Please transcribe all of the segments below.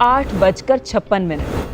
8:56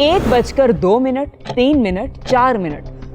1:02, 3, 4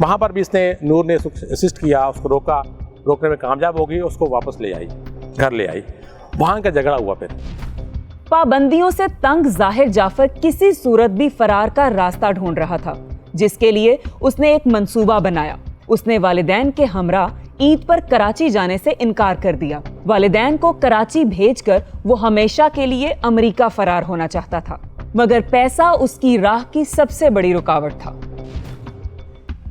وہاں پر بھی اس نے نور نے اسسٹ کیا, اس کو روکنے میں کامیاب ہو گئی, اس کو واپس لے آئی, گھر لے آئی. وہاں کا جھگڑا ہوا. پھر پابندیوں سے تنگ ظاہر جعفر کسی صورت بھی فرار کا راستہ ڈھونڈ رہا تھا, جس کے لیے اس نے ایک منصوبہ بنایا. اس نے والدین کے ہمراہ عید پر کراچی جانے سے انکار کر دیا. والدین کو کراچی بھیج کر وہ ہمیشہ کے لیے امریکہ فرار ہونا چاہتا تھا, مگر پیسہ اس کی راہ کی سب سے بڑی رکاوٹ تھا.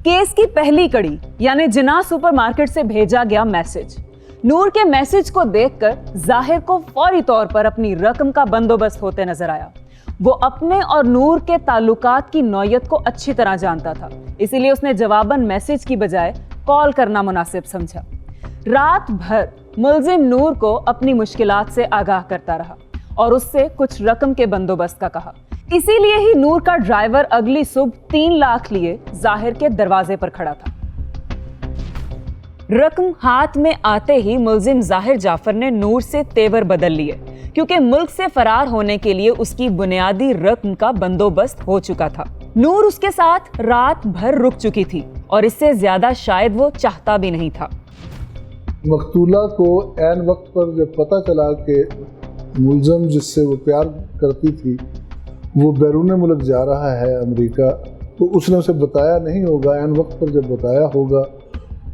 کیس کی پہلی کڑی یعنی جناح سپر مارکیٹ سے بھیجا گیا میسج. نور کے میسج کو دیکھ کر ظاہر کو فوری طور پر اپنی رقم کا بندوبست ہوتے نظر آیا. وہ اپنے اور نور کے تعلقات کی نوعیت کو اچھی طرح جانتا تھا, اسی لیے اس نے جواباً میسج کی بجائے کال کرنا مناسب سمجھا. رات بھر ملزم نور کو اپنی مشکلات سے آگاہ کرتا رہا اور اس سے کچھ رقم کے بندوبست کا کہا. اسی لیے ہی نور کا ڈرائیور اگلی صبح 3 لاکھ لیے ظاہر کے دروازے پر کھڑا تھا. رقم ہاتھ میں آتے ہی ملزم ظاہر جعفر نے نور سے تیور بدل لیے, کیونکہ ملک سے فرار ہونے کے لیے اس کی بنیادی رقم کا بندوبست ہو چکا تھا. نور اس کے ساتھ رات بھر رک چکی تھی اور اس سے زیادہ شاید وہ چاہتا بھی نہیں تھا. مقتولہ کو عین وقت پر جب پتہ چلا کہ ملزم جس سے وہ پیار کرتی تھی وہ بیرون ملک جا رہا ہے امریکہ, تو اس نے اسے بتایا نہیں ہوگا. عین وقت پر جب بتایا ہوگا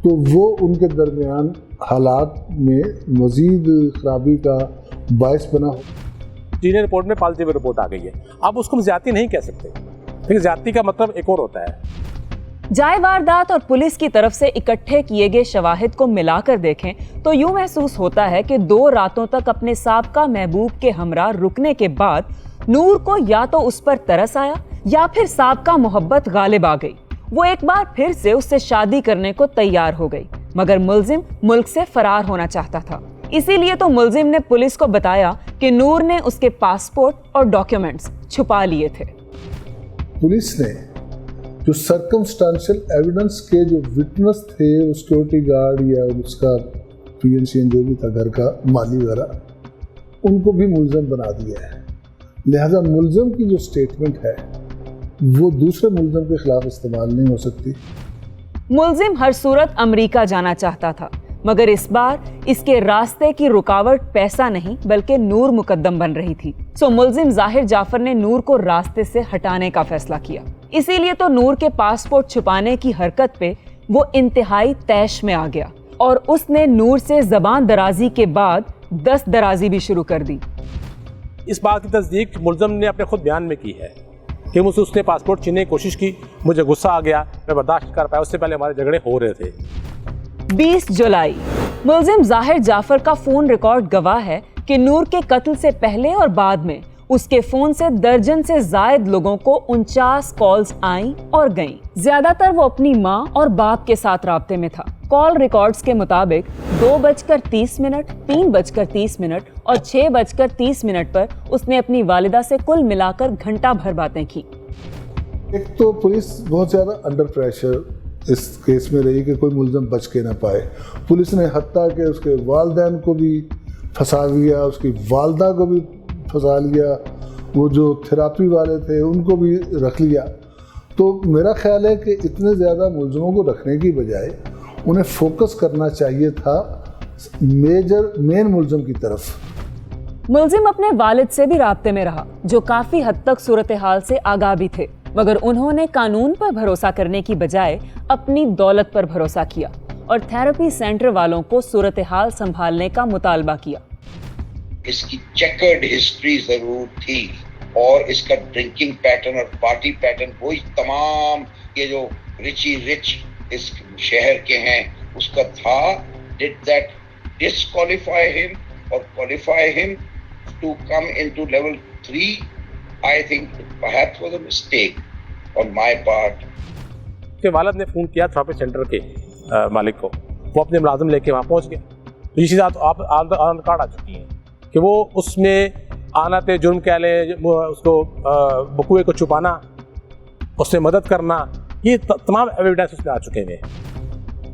تو وہ ان کے درمیان حالات میں مزید خرابی کا باعث بنا. جینئر رپورٹ میں پازیٹیو رپورٹ آ گئی ہے. اب اس کو ہم زیادتی نہیں کہہ سکتے, لیکن زیادتی کا مطلب ایک اور ہوتا ہے. جائے واردات اور پولیس کی طرف سے اکٹھے کیے گئے شواہد کو ملا کر دیکھیں تو یوں محسوس ہوتا ہے کہ 2 راتوں تک اپنے سابقہ محبوب کے ہمراہ رکنے کے بعد نور کو یا تو اس پر ترس آیا یا پھر سابقہ محبت غالب آ گئی. وہ ایک بار پھر سے اس سے شادی کرنے کو تیار ہو گئی, مگر ملزم ملک سے فرار ہونا چاہتا تھا. اسی لیے تو ملزم نے پولیس کو بتایا کہ نور نے اس کے پاسپورٹ اور ڈاکیومنٹس چھپا لیے تھے. پولیس نے جو سرکمسٹانشل ایویڈنس کے جو وٹنس تھے, سیکورٹی گارڈ یا اس کا PNCN جو بھی تھا گھر کا مالی وغیرہ, ان کو بھی ملزم بنا دیا ہے. لہذا ملزم کی جو سٹیٹمنٹ ہے وہ دوسرے ملزم کے خلاف استعمال نہیں ہو سکتی. ملزم ہر صورت امریکہ جانا چاہتا تھا, مگر اس بار اس کے راستے کی رکاوٹ پیسہ نہیں بلکہ نور مقدم بن رہی تھی. سو ملزم ظاہر جعفر نے نور کو راستے سے ہٹانے کا فیصلہ کیا. اسی لیے تو نور کے پاسپورٹ چھپانے کی حرکت پہ وہ انتہائی طیش میں آ گیا اور اس نے نور سے زبان درازی کے بعد دست درازی بھی شروع کر دی. اس بات کی تصدیق ملزم نے اپنے خود بیان میں کی ہے کہ مجھ سے اس نے پاسپورٹ چھیننے کی کوشش کی, مجھے غصہ آ گیا, میں برداشت کر پایا. اس سے پہلے ہمارے جھگڑے ہو رہے تھے. 20 جولائی ملزم ظاہر جعفر کا فون ریکارڈ گواہ ہے کہ نور کے قتل سے پہلے اور بعد میں اس کے فون سے درجن سے زائد لوگوں کو 49 کالز آئیں اور گئیں. زیادہ تر وہ اپنی ماں اور باپ کے ساتھ رابطے میں تھا. کال ریکارڈز کے مطابق 2:30 منٹ, 3:30 منٹ اور 6:30 پر اس نے اپنی والدہ سے کل ملا کر گھنٹہ بھر باتیں کی. ایک تو پولیس بہت زیادہ انڈر پریشر اس کیس میں رہی کہ کوئی ملزم بچ کے نہ پائے. پولیس نے حتیٰ کہ اس کے والدین کو بھی پھنسا لیا, اس کی والدہ کو بھی پھنسا لیا, وہ جو تھراپی والے تھے ان کو بھی رکھ لیا. تو میرا خیال ہے کہ اتنے زیادہ ملزموں کو رکھنے کی بجائے انہیں فوکس کرنا چاہیے تھا مین ملزم کی طرف. ملزم اپنے والد سے بھی رابطے میں رہا جو کافی حد تک صورتحال سے آگاہ بھی تھے, مگر انہوں نے قانون پر بھروسہ کرنے کی بجائے اپنی دولت پر بھروسہ کیا اور تھراپی سینٹر والوں کو صورتحال سنبھالنے کا مطالبہ کیا. اس کی چیکرڈ ہسٹری ضرور تھی اور اس کا ڈرنکنگ پیٹرن اور پارٹی پیٹرن وہی تمام یہ جو رچی رچ اس شہر کے ہیں اس کا تھا. Did that disqualify him or qualify him to come into level 3? I think perhaps was a mistake on my part. کہ والد نے فون کیا تھراپی سینٹر کے مالک کو, وہ اپنے ملازم لے کے وہاں پہنچ گیا. یہ چیزیں آپ آن کارڈ آ چکی ہیں کہ وہ اس میں آنا تے جرم کہہ لیں, اس کو بقوے کو چھپانا, اس سے مدد کرنا, یہ تمام ایویڈنس اس میں آ چکے ہیں.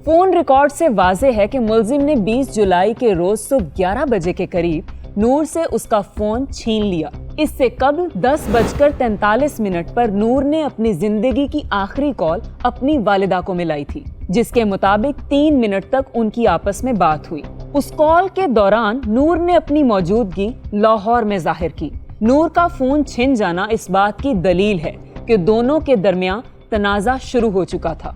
فون ریکارڈ سے واضح ہے کہ ملزم نے 20 جولائی کے روز صبح 11 بجے کے قریب نور سے اس کا فون چھین لیا اس سے قبل 10:43 پر نور نے اپنی زندگی کی آخری کال اپنی والدہ کو ملائی تھی، جس کے مطابق 3 منٹ تک ان کی آپس میں بات ہوئی۔ اس کال کے دوران نور نے اپنی موجودگی لاہور میں ظاہر کی۔ نور کا فون چھن جانا اس بات کی دلیل ہے کہ دونوں کے درمیان تنازع شروع ہو چکا تھا۔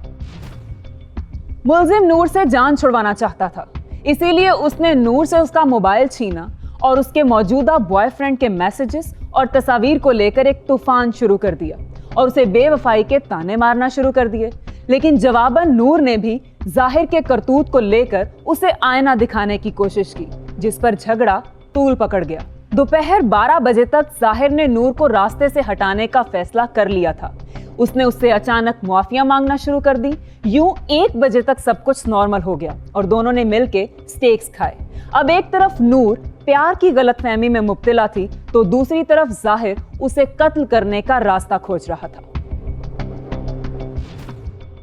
ملزم نور سے جان چھڑوانا چاہتا تھا، اسی لیے اس نے نور سے اس کا موبائل چھینا اور اس کے موجودہ بوائے فرینڈ کے میسیجز اور تصاویر کو لے کر ایک طوفان شروع کر دیا اور اسے بے وفائی کے طعنے مارنا شروع کر دیے۔ لیکن جواباً نور نے بھی ظاہر کے کرتوت کو لے کر اسے آئینہ دکھانے کی کوشش کی، جس پر جھگڑا طول پکڑ گیا۔ دوپہر 12 بجے تک ظاہر نے نور کو راستے سے ہٹانے کا فیصلہ کر لیا تھا۔ اس نے اس سے اچانک معافیاں مانگنا شروع کر دی۔ یوں 1 بجے تک سب کچھ نارمل ہو گیا اور دونوں نے مل کے سٹیکس کھائے۔ اب ایک طرف نور پیار کی غلط فہمی میں مبتلا تھی تو دوسری طرف ظاہر اسے قتل کرنے کا راستہ کھوج رہا تھا۔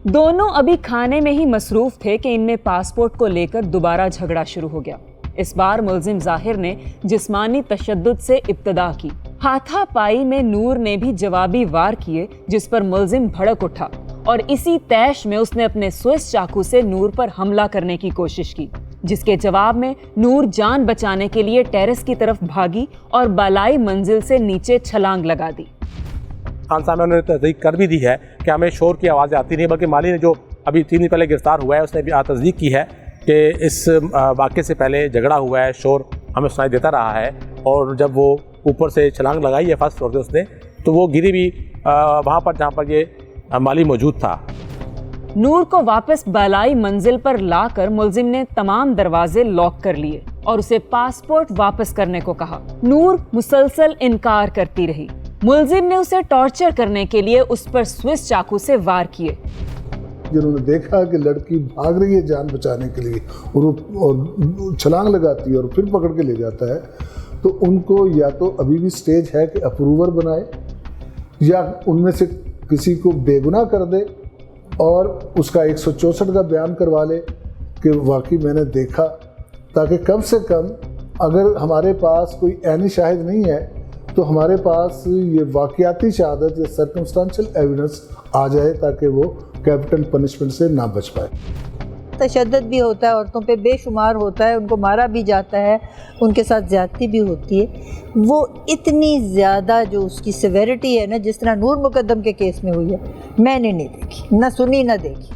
دونوں ابھی کھانے میں ہی مصروف تھے کہ ان میں پاسپورٹ کو لے کر دوبارہ جھگڑا شروع ہو گیا۔ اس بار ملزم ظاہر نے جسمانی تشدد سے ابتدا کی۔ ہاتھا پائی میں نور نے بھی جوابی وار کیے، جس پر ملزم بھڑک اٹھا اور اسی تیش میں اس نے اپنے سوئس چاقو سے نور پر حملہ کرنے کی کوشش کی، جس کے جواب میں نور جان بچانے کے لیے ٹیرس کی طرف بھاگی اور بالائی منزل سے نیچے چھلانگ لگا دی۔ خان صاحب نے تصدیق کر بھی دی ہے کہ ہمیں شور کی آوازیں آتی نہیں، بلکہ مالی نے جو ابھی 3 دن پہلے گرفتار ہوا ہے اس نے بھی تصدیق کی ہے کہ اس واقعے سے پہلے جھگڑا ہوا ہے، شور ہمیں سنائی دیتا رہا ہے، اور جب وہ اوپر سے چھلانگ لگائی ہے فرسٹ فلور سے اس نے، تو وہ گری بھی وہاں پر جہاں پر یہ مالی موجود تھا۔ نور کو واپس بالائی منزل پر لا کر ملزم نے تمام دروازے لاک کر لیے اور اسے پاسپورٹ واپس کرنے کو کہا۔ نور مسلسل انکار کرتی رہی۔ ملزم نے اسے ٹارچر کرنے کے لیے اس پر سوئس چاقو سے وار کیے۔ جنہوں نے دیکھا کہ لڑکی بھاگ رہی ہے جان بچانے کے لیے اور چھلانگ لگاتی ہے اور پھر پکڑ کے لے جاتا ہے، تو ان کو یا تو ابھی بھی سٹیج ہے کہ اپروور بنائے یا ان میں سے کسی کو بے گناہ کر دے اور اس کا 164 کا بیان کروا لے کہ واقعی میں نے دیکھا، تاکہ کم سے کم اگر ہمارے پاس کوئی عینی شاہد نہیں ہے تو ہمارے پاس یہ واقعاتی شہادت یا سرکمسٹانشل ایویڈنس آ جائے تاکہ وہ کیپٹل پنشمنٹ سے نہ بچ پائے۔ تشدد بھی ہوتا ہے، عورتوں پہ بے شمار ہوتا ہے، ان کو مارا بھی جاتا ہے، ان کے ساتھ زیادتی بھی ہوتی ہے۔ وہ اتنی زیادہ جو اس کی سیویرٹی ہے نا، جس طرح نور مقدم کے کیس میں ہوئی ہے، میں نے نہیں دیکھی، نہ سنی نہ دیکھی۔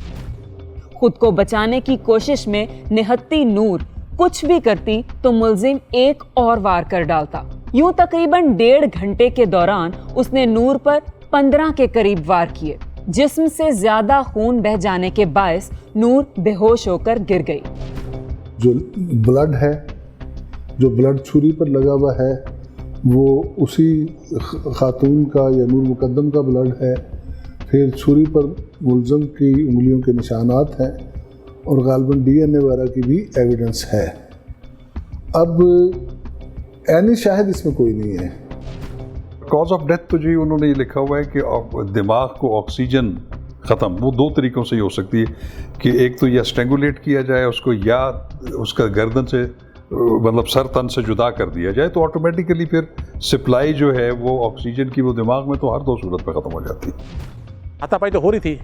خود کو بچانے کی کوشش میں نہتی نور کچھ بھی کرتی تو ملزم ایک اور وار کر ڈالتا۔ یوں تقریباً 1.5 گھنٹے کے دوران اس نے نور پر 15 کے قریب وار کیے۔ جسم سے زیادہ خون بہہ جانے کے باعث نور بے ہوش ہو کر گر گئی۔ جو بلڈ ہے، جو بلڈ چھری پر لگا ہوا ہے، وہ اسی خاتون کا یا نور مقدم کا بلڈ ہے۔ پھر چھری پر ملزم کی انگلیوں کے نشانات ہیں اور غالباً DNA وغیرہ کی بھی ایویڈنس ہے۔ اب عینی شاہد اس میں کوئی نہیں ہے۔ کاز آف ڈیتھ تو جی انہوں نے یہ لکھا ہوا ہے کہ دماغ کو آکسیجن ختم، وہ 2 طریقوں سے ہی ہو سکتی ہے کہ ایک تو یا اسٹرینگولیٹ کیا جائے اس کو، یا اس کا گردن سے مطلب سر تن سے جدا کر دیا جائے، تو آٹومیٹیکلی پھر سپلائی جو ہے وہ آکسیجن کی وہ دماغ میں تو ہر 2 صورت پہ ختم ہو جاتی ہے۔ ہاتھا پائی تو ہو رہی تھی،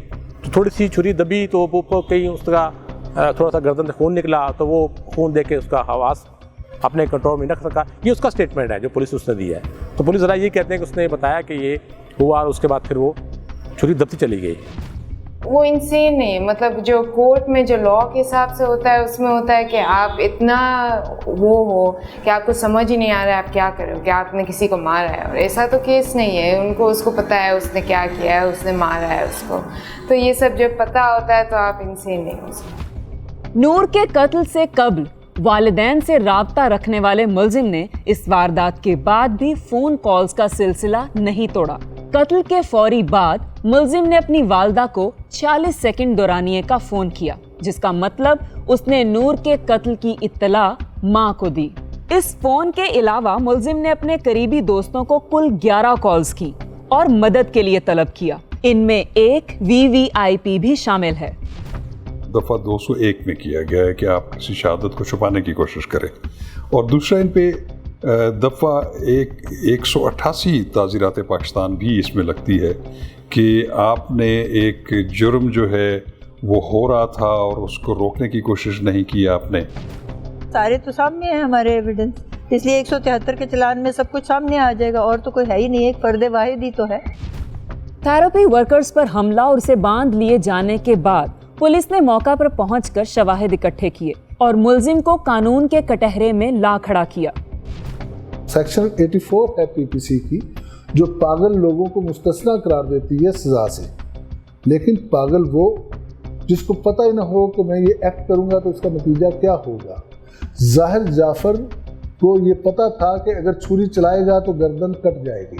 تو تھوڑی سی چھری دبی تو وہ کہیں اس کا تھوڑا سا گردن سے خون نکلا، تو وہ خون دے کے اس کا حواس اپنے کنٹرول میں رکھ سکا۔ یہ اس کا سٹیٹمنٹ ہے جو پولیس اس نے دی ہے۔ تو پولیس ذرا یہ کہتے ہیں کہ اس نے بتایا کہ یہ ہوا اور اس کے بعد پھر وہ چھری دبتی چلی گئی۔ وہ انسین ہے، مطلب جو کورٹ میں جو لا کے حساب سے ہوتا ہے اس میں ہوتا ہے کہ آپ اتنا وہ ہو کہ آپ کو سمجھ ہی نہیں آ رہا ہے آپ کیا کرو، کہ آپ نے کسی کو مارا ہے، اور ایسا تو کیس نہیں ہے۔ ان کو اس کو پتہ ہے اس نے کیا کیا ہے، اس نے مارا ہے اس کو، تو یہ سب جب پتہ ہوتا ہے تو آپ انسین نہیں ہو سکتے۔ نور کے قتل سے قبل والدین سے رابطہ رکھنے والے ملزم نے اس واردات کے بعد بھی فون کالز کا سلسلہ نہیں توڑا۔ قتل کے فوری بعد ملزم نے اپنی والدہ کو 40 سیکنڈ دورانیے کا فون کیا، جس کا مطلب اس نے نور کے قتل کی اطلاع ماں کو دی۔ اس فون کے علاوہ ملزم نے اپنے قریبی دوستوں کو کل 11 کالز کی اور مدد کے لیے طلب کیا۔ ان میں ایک VVIP بھی شامل ہے۔ دفعہ 201 میں کیا گیا ہے کہ آپ کسی شہادت کو چھپانے کی کوشش کریں، اور دوسرا ان پہ دفعہ 188 تعزیرات پاکستان بھی اس میں لگتی ہے کہ آپ نے ایک جرم جو ہے وہ ہو رہا تھا اور اس کو روکنے کی کوشش نہیں کی آپ نے. سارے تو سامنے ہیں ہمارے ایویڈنس، اس لیے 173 کے چلان میں سب کچھ سامنے آ جائے گا، اور تو کوئی ہے ہی نہیں، ایک فرد واحد ہی تو ہے. تھراپی ورکرز پر حملہ اور اسے باندھ لیے جانے کے بعد پولیس نے موقع پر پہنچ کر شواہد اکٹھے کیے اور ملزم کو قانون کے کٹہرے میں لا کھڑا کیا. سیکشن 84 ہے PPC کی جو پاگل لوگوں کو مستثنا قرار دیتی ہے سزا سے، لیکن پاگل وہ جس کو پتہ ہی نہ ہو کہ میں یہ ایکٹ کروں گا تو اس کا نتیجہ کیا ہوگا. ظاہر جعفر کو یہ پتہ تھا کہ اگر چھری چلائے گا تو گردن کٹ جائے گی.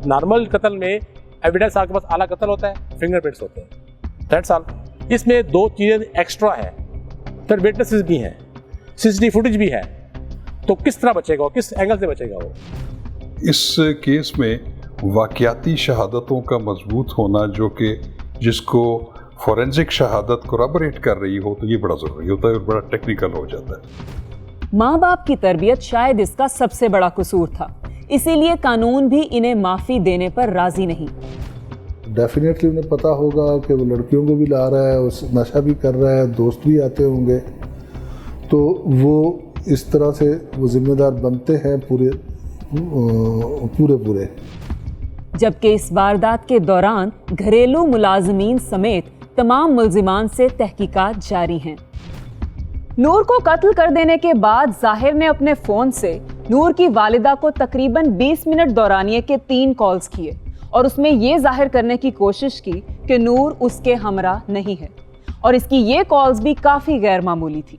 نارمل قتل میں ایویڈنس آپ کے پاس اعلیٰ قتل ہوتا ہے، فنگر پرنٹس ہوتے ہیں، دیٹس آل. اس میں 2 چیزیں ایکسٹرا ہیں، پھر وٹنسز بھی ہیں، CCTV فوٹیج بھی ہے، تو کس طرح بچے گا وہ، کس اینگل سے بچے گا وہ؟ اس کیس میں واقعاتی شہادتوں کا مضبوط ہونا جو کہ جس کو فورینزک شہادت کورابوریٹ کر رہی ہو تو یہ بڑا ضروری ہوتا ہے اور بڑا ٹیکنیکل ہو جاتا ہے. ماں باپ کی تربیت شاید اس کا سب سے بڑا قصور تھا، اسی لیے قانون بھی انہیں معافی دینے پر راضی نہیں. ڈیفینیٹلی انہیں پتہ ہوگا کہ وہ لڑکیوں کو بھی لا رہا ہے، اس نشہ بھی کر رہا ہے، دوست بھی آتے ہوں گے، تو وہ اس طرح سے وہ ذمہ دار بنتے ہیں پورے. جبکہ اس واردات کے دوران گھریلو ملازمین سمیت تمام ملزمان سے تحقیقات جاری ہیں. نور کو قتل کر دینے کے بعد ظاہر نے اپنے فون سے نور کی والدہ کو تقریباً 20 منٹ دورانیے کے 3 کالز کیے اور اس میں یہ ظاہر کرنے کی کوشش کی کہ نور اس کے ہمراہ نہیں ہے، اور اس کی یہ کالز بھی کافی غیر معمولی تھی.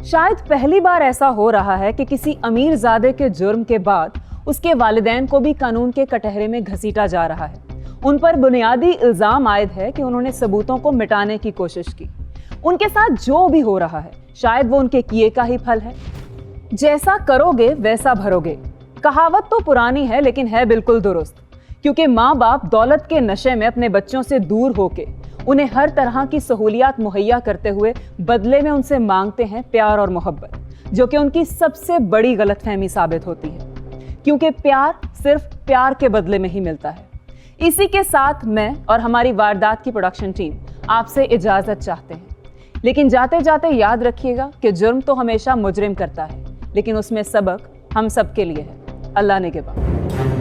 شاید پہلی بار ایسا ہو رہا ہے کہ کسی امیر زادے کے جرم کے بعد اس کے والدین کو بھی قانون کے کٹہرے میں گھسیٹا جا رہا ہے. ان پر بنیادی الزام عائد ہے کہ انہوں نے ثبوتوں کو مٹانے کی کوشش کی. ان کے ساتھ جو بھی ہو رہا ہے شاید وہ ان کے کیے کا ہی پھل ہے. جیسا کرو گے ویسا بھرو گے، کہاوت تو پرانی ہے لیکن ہے بالکل درست، کیونکہ ماں باپ دولت کے نشے میں اپنے بچوں سے دور ہو کے انہیں ہر طرح کی سہولیات مہیا کرتے ہوئے بدلے میں ان سے مانگتے ہیں پیار اور محبت، جو کہ ان کی سب سے بڑی غلط فہمی ثابت ہوتی ہے، کیونکہ پیار صرف پیار کے بدلے میں ہی ملتا ہے. اسی کے ساتھ میں اور ہماری واردات کی پروڈکشن ٹیم آپ سے اجازت چاہتے ہیں، لیکن جاتے جاتے یاد رکھیے گا کہ جرم تو ہمیشہ مجرم کرتا ہے، لیکن اس میں سبق ہم سب کے لیے ہے. اللہ نگہبان.